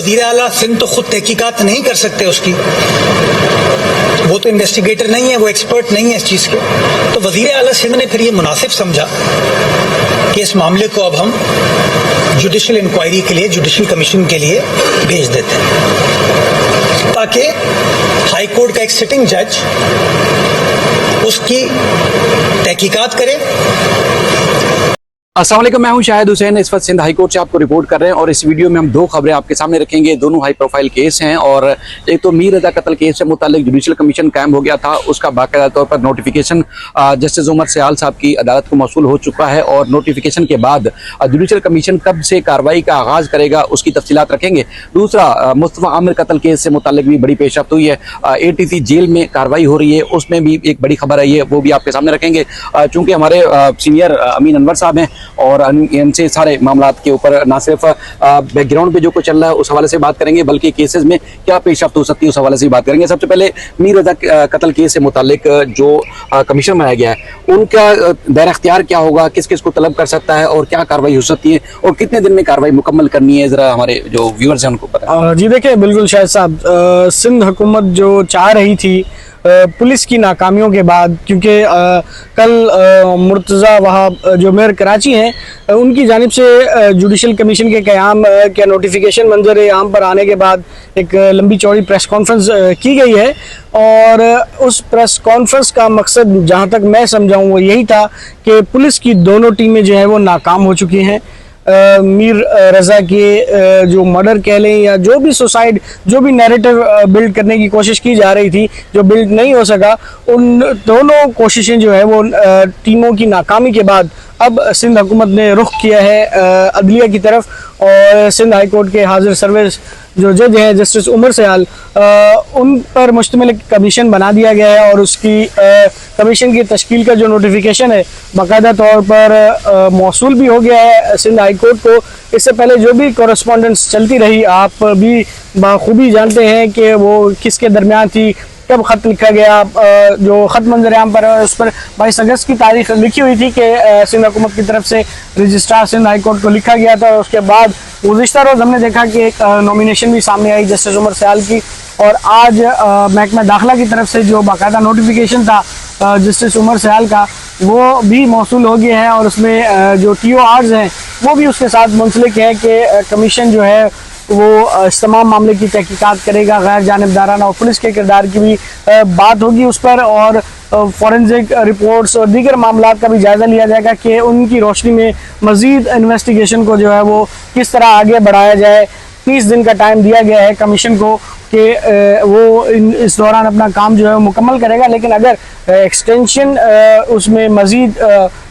वज़ीर आला सिंध तो खुद तहकीकात नहीं कर सकते उसकी, वो तो इन्वेस्टिगेटर नहीं है, वो एक्सपर्ट नहीं है इस चीज़ के। तो वज़ीर आला सिंध ने फिर ये मुनासिब समझा कि इस मामले को अब हम जुडिशल इंक्वायरी के लिए, जुडिशल कमीशन के लिए भेज देते हैं, ताकि हाई कोर्ट का एक सिटिंग जज उसकी तहकीकात करे। अस्सलाम वालेकुम, मैं हूं शाहिद हुसैन। इस वक्त सिंध हाई कोर्ट से आपको रिपोर्ट कर रहे हैं और इस वीडियो में हम दो खबरें आपके सामने रखेंगे। दोनों हाई प्रोफाइल केस हैं और एक तो मीर रजा कत्ल केस से मुताल्लिक जुडिशल कमीशन कायम हो गया था, उसका बाकायदा तौर पर नोटिफिकेशन जस्टिस उमर सयाल साहब की अदालत को मौसूल हो चुका है और नोटिफिकेशन के बाद जुडिशल कमीशन कब से कार्रवाई का आगाज़ करेगा उसकी तफसीलात रखेंगे। दूसरा, मुस्तफ़ा आमिर कत्ल केस से मुताल्लिक भी बड़ी पेशरफ्त हुई है, ATC जेल में कार्रवाई हो रही है, उसमें भी एक बड़ी खबर आई है, वो भी आपके सामने रखेंगे। चूँकि हमारे सीनियर अमीन अनवर साहब हैं और इनसे सारे मामलात के ऊपर ना सिर्फ बैकग्राउंड पे जो कुछ चल रहा है उस हवाले से बात करेंगे, बल्कि केसेस में क्या पेशरफ्त हो सकती है उस हवाले से बात करेंगे। सबसे पहले मीर रजा कत्ल केस से मुताल्लिक जो कमीशन बनाया गया है उनका दायरा इख्तियार क्या होगा, किस किस को तलब कर सकता है और क्या कार्रवाई हो सकती है और कितने दिन में कार्रवाई मुकम्मल करनी है, जरा हमारे जो व्यूअर्स हैं उनको पता। जी देखिए, बिल्कुल शाहिद साहब, सिंध हुकूमत जो चाह रही थी पुलिस की नाकामियों के बाद, क्योंकि कल मुर्तज़ा वहाब जो मेयर कराची हैं उनकी जानिब से जुडिशल कमीशन के क़याम के नोटिफिकेशन मंजर आम पर आने के बाद एक लंबी चौड़ी प्रेस कॉन्फ्रेंस की गई है और उस प्रेस कॉन्फ्रेंस का मकसद, जहां तक मैं समझाऊँ, वो यही था कि पुलिस की दोनों टीमें जो है वो नाकाम हो चुकी हैं। मीर रज़ा के जो मर्डर कह लें या जो भी सुसाइड, जो भी नैरेटिव बिल्ड करने की कोशिश की जा रही थी जो बिल्ड नहीं हो सका, उन दोनों कोशिशें जो है वो टीमों की नाकामी के बाद अब सिंध हुकूमत ने रुख किया है अदलिया की तरफ और सिंध हाई कोर्ट के हाजिर सर्विस जो जज हैं जस्टिस उमर सयाल, उन पर मुश्तमिल कमीशन बना दिया गया है और उसकी कमीशन की तश्कील का जो नोटिफिकेशन है बाकायदा तौर पर मौसूल भी हो गया है सिंध हाई कोर्ट को। इससे पहले जो भी कॉरेस्पॉन्डेंस चलती रही, आप भी बाखूबी जानते हैं कि वो किसके दरमियान थी, कब ख़त लिखा गया। जो ख़त मंजर-ए-आम पर है उस पर 22 अगस्त की तारीख लिखी हुई थी कि सिंध हुकूमत की तरफ से रजिस्ट्रार सिंध हाई कोर्ट को लिखा गया था। उसके बाद गुज़िश्ता रोज़ हमने देखा कि एक नॉमिनेशन भी सामने आई जस्टिस उमर सयाल की और आज महकमा दाखिला की तरफ से जो बाकायदा नोटिफिकेशन था जस्टिस उमर सयाल का, वो भी मौसूल हो गया है और उसमें जो TORs हैं वो भी उसके साथ मुंसलिक है कि कमीशन जो है वो इस तमाम मामले की तहकीकात करेगा, गैर जानिबदाराना और पुलिस के किरदार की भी बात होगी उस पर और फॉरेंसिक रिपोर्ट्स और दीगर मामलात का भी जायज़ा लिया जाएगा कि उनकी रोशनी में मज़ीद इन्वेस्टिगेशन को जो है वो किस तरह आगे बढ़ाया जाए। 30 दिन का टाइम दिया गया है कमीशन को कि वो इस दौरान अपना काम जो है मुकम्मल करेगा, लेकिन अगर एक्सटेंशन उसमें मज़ीद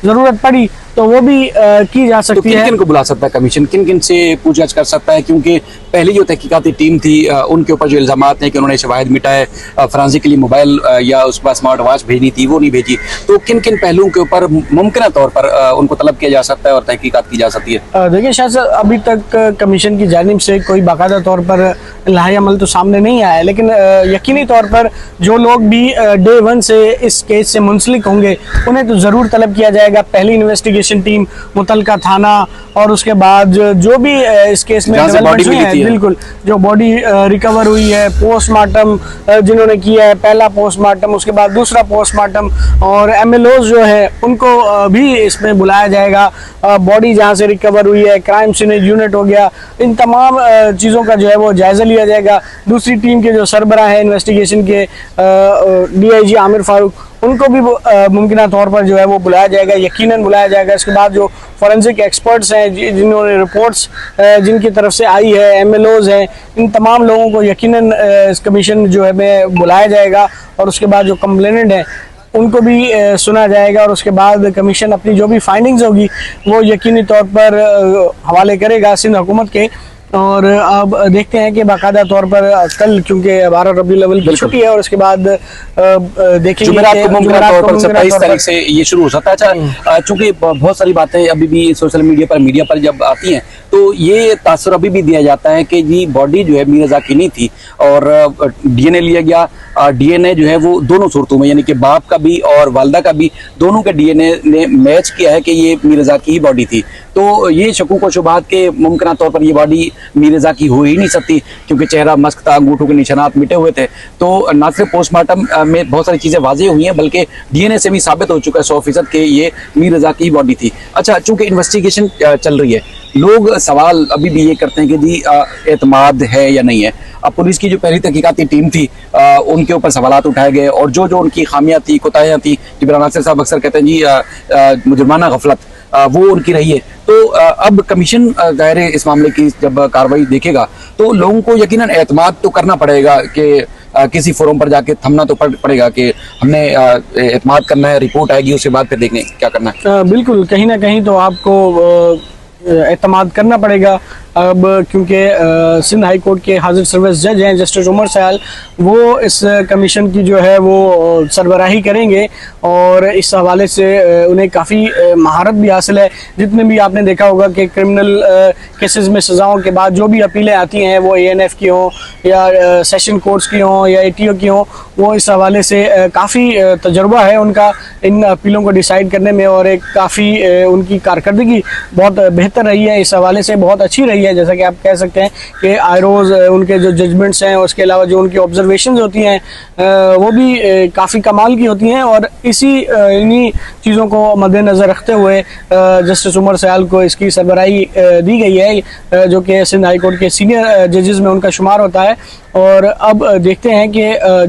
ज़रूरत पड़ी तो वो भी की जा सकती है। किन को बुला सकता है कमीशन, किन किन से पूछताछ कर सकता है, क्योंकि पहली जो तहकीकाती टीम थी उनके ऊपर जो इल्ज़ामात हैं कि उन्होंने शवाहिद मिटाए, फरांसी लिए मोबाइल या उस पर स्मार्ट वॉच भेजनी थी वो नहीं भेजी, तो किन किन पहलुओं के ऊपर मुमकिन तौर पर उनको तलब किया जा सकता है और तहकीकात की जा सकती है। देखिए शायद सर, अभी तक कमीशन की जानिब से कोई बाकायदा तौर पर लाही अमल तो सामने नहीं आया है, लेकिन यकीनी तौर पर जो लोग भी डे 1 से इस केस से मुंसलिक होंगे उन्हें तो ज़रूर तलब किया जाएगा। पहली इन्वेस्टिगेशन टीम, मुतलका थाना और उसके बाद जो भी इस केस में डेवलपमेंट्स हुई है, बिल्कुल जो बॉडी रिकवर हुई है, पोस्टमार्टम जिन्होंने किया है, पहला पोस्टमार्टम, उसके बाद दूसरा पोस्टमार्टम और MLOs जो है उनको भी इसमें बुलाया जाएगा। बॉडी जहाँ से रिकवर हुई है, क्राइम सीन यूनिट हो गया, इन तमाम चीज़ों का जो है वो जायज़ा लिया जाएगा। दूसरी टीम के जो सरबराह हैं इन्वेस्टिगेशन के DIG आमिर फारूक, उनको भी मुमकिन तौर पर जो है वो बुलाया जाएगा, यकीनन बुलाया जाएगा। इसके बाद जो फॉरेंसिक एक्सपर्ट्स हैं जिन्होंने रिपोर्ट्स जिनकी तरफ से आई है, MLOs हैं, इन तमाम लोगों को यकीनन इस कमीशन जो है में बुलाया जाएगा और उसके बाद जो कंप्लेनेंट हैं उनको भी सुना जाएगा और उसके बाद कमीशन अपनी जो भी फाइंडिंग्स होगी वो यकीनी तौर पर हवाले करेगा सिंध हुकूमत के। और अब देखते हैं कि बाकायदा तौर पर कल, क्योंकि 12 रबीउल अव्वल की छुट्टी है और उसके बाद देखेंगे जुमेरात को मुमकिन तौर पर 27 तारीख से ये शुरू हो सकता है। अच्छा, चूंकि बहुत सारी बातें अभी भी सोशल मीडिया पर जब आती हैं तो ये तासुर अभी भी दिया जाता है कि ये बॉडी जो है मीर रज़ा की नहीं थी और DNA लिया गया। DNA जो है वो दोनों सूरतों में, यानी कि बाप का भी और वालदा का भी, दोनों का DNA ने मैच किया है कि ये मीर रज़ा की ही बॉडी थी। तो ये शकूक व शुबहात के मुमकिन तौर पर ये बॉडी मीर रज़ा की हो ही नहीं सकती, क्योंकि चेहरा मस्क था, अंगूठों के निशानात मिटे हुए थे। तो न सिर्फ पोस्टमार्टम में बहुत सारी चीज़ें वाज़ेह हुई हैं, बल्कि डीएनए से भी साबित हो चुका है 100% के ये मीर रज़ा की बॉडी थी। अच्छा, चूंकि इन्वेस्टिगेशन चल रही है, लोग सवाल अभी भी ये करते हैं कि जी एतमाद है या नहीं है। अब पुलिस की जो पहली तहकीकाती टीम थी, उनके ऊपर सवालात उठाए गए और जो जो उनकी खामियां थी, कोताहियां थी, जिब्रान नासिर साहब अक्सर कहते हैं जी मुजरमाना गफलत, वो उनकी रही है। तो अब कमीशन दायरे इस मामले की जब कार्रवाई देखेगा तो लोगों को यकीनन एतमाद तो करना पड़ेगा कि किसी फोरम पर जाके थमना तो पड़ेगा कि हमने एतमाद करना है, रिपोर्ट आएगी उसके बाद फिर देखें क्या करना है। बिल्कुल, कहीं ना कहीं तो आपको एतमाद करना पड़ेगा। अब क्योंकि सिंध हाई कोर्ट के हाजिर सर्विस जज हैं जस्टिस उमर सयाल, वो इस कमीशन की जो है वो सरबराही करेंगे और इस हवाले से उन्हें काफ़ी महारत भी हासिल है। जितने भी आपने देखा होगा कि क्रिमिनल केसेस में सज़ाओं के बाद जो भी अपीलें आती हैं, वो ANF की हों या सेशन कोर्ट्स की हों या ATO की हों, वो इस हवाले से काफ़ी तजर्बा है उनका इन अपीलों को डिसाइड करने में, और एक काफ़ी उनकी कारकर्दगी बहुत बेहतर रही है, इस हवाले से बहुत अच्छी रही है। जैसा कि आप कह सकते हैं कि आयरोज उनके जो जजमेंट्स हैं, उसके अलावा जो उनकी ऑब्जर्वेशंस होती हैं, वो भी काफ़ी कमाल की होती हैं। और इन्हीं चीज़ों को मद्देनज़र रखते हुए जस्टिस उमर सयाल को इसकी सरबराही दी गई है, जो कि सिंध हाई कोर्ट के सीनियर जजेस में उनका शुमार होता है। और अब देखते हैं कि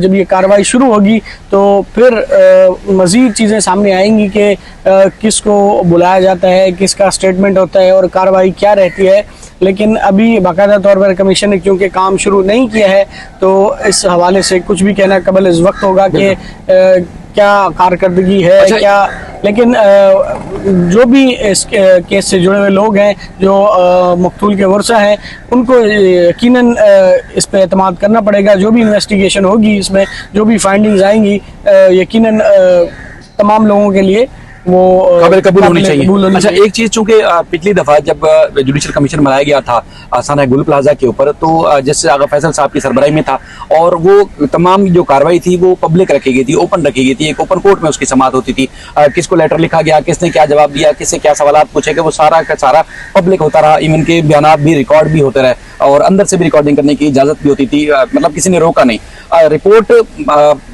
जब ये कार्रवाई शुरू होगी तो फिर मज़ीद चीज़ें सामने आएंगी कि किसको बुलाया जाता है, किसका स्टेटमेंट होता है और कार्रवाई क्या रहती है। लेकिन अभी बाकायदा तौर पर कमीशन ने क्योंकि काम शुरू नहीं किया है, तो इस हवाले से कुछ भी कहना कबल इस वक्त होगा कि क्या कारकर्दगी है। अच्छा, क्या लेकिन जो भी इस केस से जुड़े हुए लोग हैं, जो मकतूल के वर्सा हैं, उनको यकीनन इस पे एतमाद करना पड़ेगा। जो भी इन्वेस्टिगेशन होगी, इसमें जो भी फाइंडिंग्स आएंगी, यकीनन तमाम लोगों के लिए वो काबिल कबूल होनी चाहिए। अच्छा, चाहिए। एक चीज, चूंकि पिछली दफा जब जुडिशल कमीशन बनाया गया था साना गुल प्लाजा के ऊपर, तो जस्टिस आगा फैसल साहब की सरबराही में था और वो तमाम जो कार्रवाई थी वो पब्लिक रखी गई थी, ओपन रखी गई थी, एक ओपन कोर्ट में उसकी समाअत होती थी। किसको लेटर लिखा गया, किसने क्या जवाब दिया, किससे क्या सवाल पूछे गए, वो सारा का सारा पब्लिक होता रहा। इवन के बयान भी रिकॉर्ड भी होते रहे और अंदर से भी रिकॉर्डिंग करने की इजाजत भी होती थी, मतलब किसी ने रोका नहीं। रिपोर्ट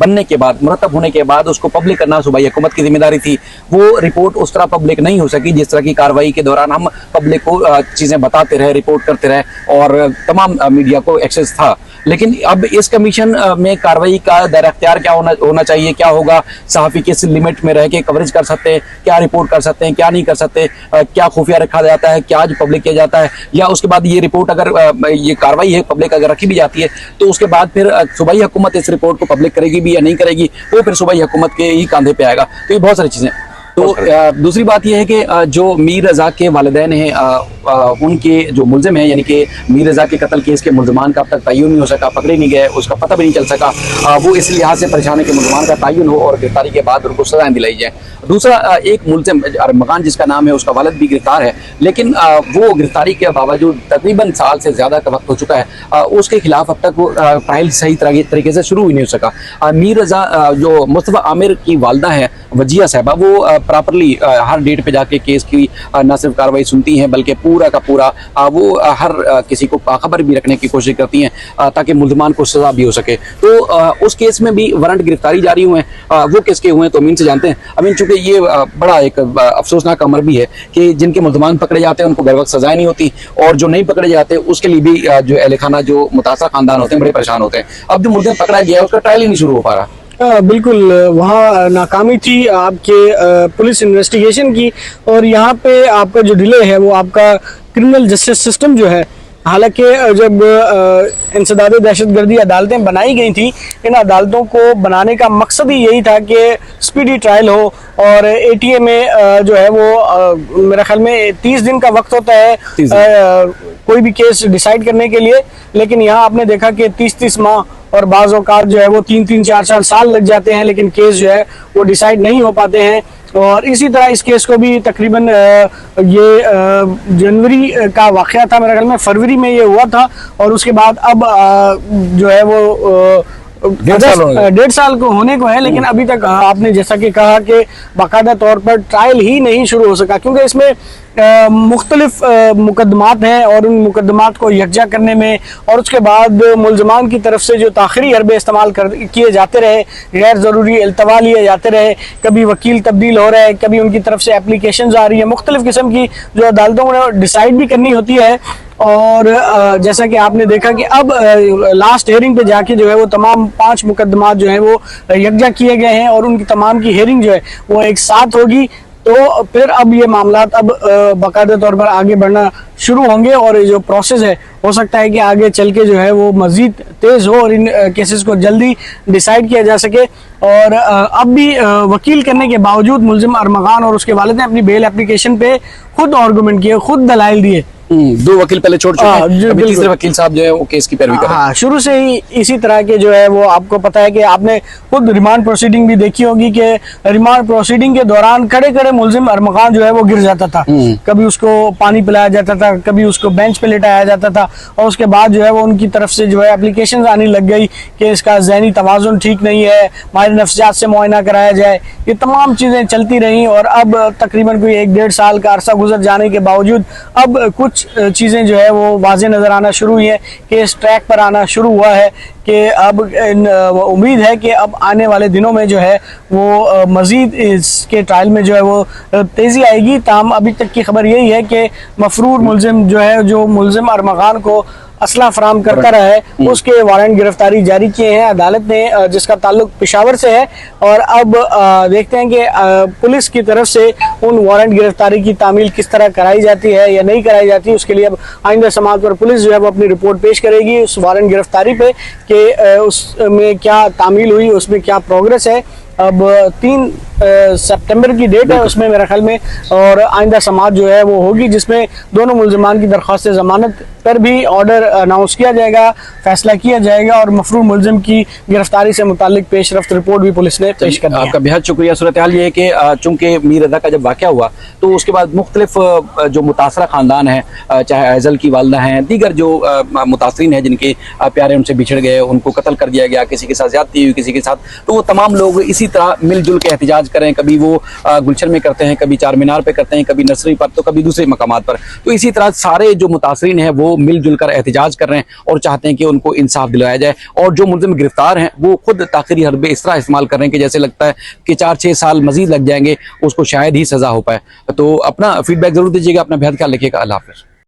बनने के बाद, मुरतब होने के बाद उसको पब्लिक करना सूबाई हुकूमत की जिम्मेदारी थी। वो रिपोर्ट उस तरह पब्लिक नहीं हो सकी जिस तरह की कार्रवाई के दौरान हम पब्लिक को चीज़ें बताते रहे, रिपोर्ट करते रहे और तमाम मीडिया को एक्सेस था। लेकिन अब इस कमीशन में कार्रवाई का दायरा अख्तियार क्या होना चाहिए, क्या होगा, सहाफ़ी किस लिमिट में रह के कवरेज कर सकते हैं, क्या रिपोर्ट कर सकते हैं, क्या नहीं कर सकते, क्या खुफिया रखा जाता है, क्या आज पब्लिक किया जाता है, या उसके बाद ये रिपोर्ट अगर ये कार्रवाई है पब्लिक अगर रखी भी जाती है तो उसके बाद फिर सूबाई हुकूमत इस रिपोर्ट को पब्लिक करेगी भी या नहीं करेगी, वो फिर सूबाई हुकूमत के ही कंधे पे आएगा। तो ये बहुत सारी चीज़ें। तो दूसरी बात यह है कि जो मीर रज़ा के वालिदैन हैं, उनके जो मुलजिम हैं, यानी कि मीर रज़ा के कत्ल केस के मुलजमान का अब तक तय्युन नहीं हो सका, पकड़े नहीं गए, उसका पता भी नहीं चल सका। वो इस लिहाज से परेशान है कि मुलजमान का तय्युन हो और गिरफ्तारी के बाद उनको सजाएं दिलाई जाए। दूसरा, एक मुलजिम अरमगान जिसका नाम है, उसका वालिद भी गिरफ्तार है, लेकिन वो गिरफ्तारी के बावजूद तकरीबन साल से ज़्यादा का वक्त हो चुका है, उसके खिलाफ अब तक वो ट्रायल सही तरीके से शुरू ही नहीं हो सका। मीर रज़ा जो मुस्तफ़ा आमिर की वालदा है वजिया साहबा, वो प्रॉपरली हर डेट पे जाके केस की न सिर्फ कार्रवाई सुनती हैं बल्कि पूरा का पूरा वो हर किसी को खबर भी रखने की कोशिश करती हैं ताकि मुल्ज़मान को सजा भी हो सके। तो उस केस में भी वारंट गिरफ्तारी जारी हुए हैं। वो किसके हुए हैं तो अमीन से जानते हैं। अमीन, चूंकि ये बड़ा एक अफसोसनाक अमर भी है कि जिनके मुल्ज़मान पकड़े जाते हैं उनको बर वक्त सजाएं नहीं होती, और जो नहीं पकड़े जाते उसके लिए भी जो अहले खाना, जो मुतासर खानदान होते हैं, बड़े परेशान होते हैं। अब जो मुल्ज़िम पकड़ा गया है उसका ट्रायल ही नहीं शुरू हो पा रहा। बिल्कुल, वहाँ नाकामी थी आपके पुलिस इन्वेस्टिगेशन की, और यहाँ पे आपका जो डिले है वो आपका क्रिमिनल जस्टिस सिस्टम जो है। हालांकि जब इंसदाद दहशतगर्दी अदालतें बनाई गई थी, इन अदालतों को बनाने का मकसद ही यही था कि स्पीडी ट्रायल हो, और ATA में जो है वो मेरे ख्याल में 30 दिन का वक्त होता है कोई भी केस डिसाइड करने के लिए। लेकिन यहाँ आपने देखा कि 30-30 माह और बाज़ औक़ात जो है वो 3-3, 4-4 साल लग जाते हैं, लेकिन केस जो है वो डिसाइड नहीं हो पाते हैं। और इसी तरह इस केस को भी तकरीबन ये जनवरी का वाक़या था, मेरे ख्याल में फरवरी में ये हुआ था, और उसके बाद अब जो है वो डेढ़ साल को होने को है, लेकिन अभी तक आपने जैसा कि कहा कि बाकायदा तौर पर ट्रायल ही नहीं शुरू हो सका, क्योंकि इसमें मुख्तलिफ मुकदमात हैं और उन मुकदमात को यकजा करने में और उसके बाद मुलजमान की तरफ से जो ताखिरी हरबे इस्तेमाल किए जाते रहे, गैर ज़रूरी अल्तवा लिए जाते रहे, कभी वकील तब्दील हो रहा है, कभी उनकी तरफ से एप्लीकेशन आ रही है, मुख्तलिफ किस्म की जो अदालतों ने डिसाइड भी करनी होती है। और जैसा कि आपने देखा कि अब लास्ट हेयरिंग पे जाके जो है वो तमाम 5 मुकदमात जो है वो यकजा किए गए हैं और उनकी तमाम की हेयरिंग जो है वो एक साथ होगी। तो फिर अब ये मामलात अब बाकायदा तौर पर आगे बढ़ना शुरू होंगे और ये जो प्रोसेस है हो सकता है कि आगे चल के जो है वो मजीद तेज़ हो और इन केसेस को जल्दी डिसाइड किया जा सके। और अब भी वकील करने के बावजूद मुलजिम अरमगान और उसके वालिद ने अपनी बेल एप्लीकेशन पे खुद आर्गूमेंट किए, खुद दलाइल दिए। 2 वकील पहले छोड़ चुके हैं, अभी तीसरे वकील साहब जो है वो केस की पैरवी कर रहे हैं। हाँ, शुरू से ही इसी तरह के जो है वो आपको पता है कि आपने खुद रिमांड प्रोसीडिंग भी देखी होगी कि रिमांड प्रोसीडिंग के दौरान खड़े खड़े मुलजिम अरमगान जो है वो गिर जाता था, कभी उसको पानी पिलाया जाता था, कभी उसको बेंच पे लेटाया जाता था और उसके बाद जो है वो उनकी तरफ से जो है एप्लीकेशन आने लग गई कि इसका ज़हनी तवाज़ुन ठीक नहीं है, माहिर नफ्सियात से मुआयना कराया जाए। ये तमाम चीज़ें चलती रहीं और अब तकरीबन कोई 1-1.5 साल का अरसा गुजर जाने के बावजूद अब कुछ चीज़ें जो है वो वाज़े नज़र आना शुरू हुई हैं, केस ट्रैक पर आना शुरू हुआ है कि अब उम्मीद है कि अब आने वाले दिनों में जो है वो मज़ीद इसके ट्रायल में जो है वो तेज़ी आएगी। ताहम अभी तक की खबर यही है कि मफरूर मुलजिम जो है, जो मुलजिम अरमगान को असला फराम करता रहा है, उसके वारंट गिरफ्तारी जारी किए हैं अदालत ने, जिसका ताल्लुक पेशावर से है। और अब देखते हैं कि पुलिस की तरफ से उन वारंट गिरफ्तारी की तामील किस तरह कराई जाती है या नहीं कराई जाती। उसके लिए अब आइंदा समाअत पर पुलिस जो है वो अपनी रिपोर्ट पेश करेगी उस वारंट गिरफ्तारी पे कि उसमें क्या तामील हुई, उसमें क्या प्रोग्रेस है। अब 3 सितंबर की डेट है उसमें मेरे ख्याल में, और आइंदा समाअत जो है वो होगी जिसमें दोनों मुलजमान की दरख्वास्त ज़मानत पर भी ऑर्डर अनाउंस किया जाएगा, फैसला किया जाएगा और मफरूर मुलजिम की गिरफ्तारी से मुतालिक पेशरफ्त रिपोर्ट भी पुलिस ने पेश कर दी। आपका बेहद शुक्रिया। सूरत हाल ये है कि चूंकि मीर रज़ा का जब वाक़या हुआ तो उसके बाद मुख्तलिफ जो मुतासरा ख़ानदान है, चाहे ऐज़ल की वालदा हैं, दीगर जो मुतासरीन हैं जिनके प्यारे उनसे बिछड़ गए, उनको कत्ल कर दिया गया, किसी के साथ ज़्यादती हुई, किसी के साथ, तो वो तमाम लोग इसी तरह मिलजुल के एहतजाज करें, कभी वो गुलशन में करते हैं, कभी चार मीनार पे करते हैं, कभी नर्सरी पर, तो कभी दूसरे मकामात पर। तो इसी तरह सारे जो मुतासरीन हैं वो मिलजुल कर एहतजाज कर रहे हैं और चाहते हैं कि उनको इंसाफ दिलाया जाए। और जो मुलजिम गिरफ्तार हैं वो खुद ताखिरी हरबे इस तरह इस्तेमाल कर रहे हैं कि जैसे लगता है कि 4-6 साल मजीद लग जाएंगे, उसको शायद ही सज़ा हो पाए। तो अपना फीडबैक ज़रूर दीजिएगा, अपना बेहद ख्याल रखिएगा। अल्लाह हाफ़िज़।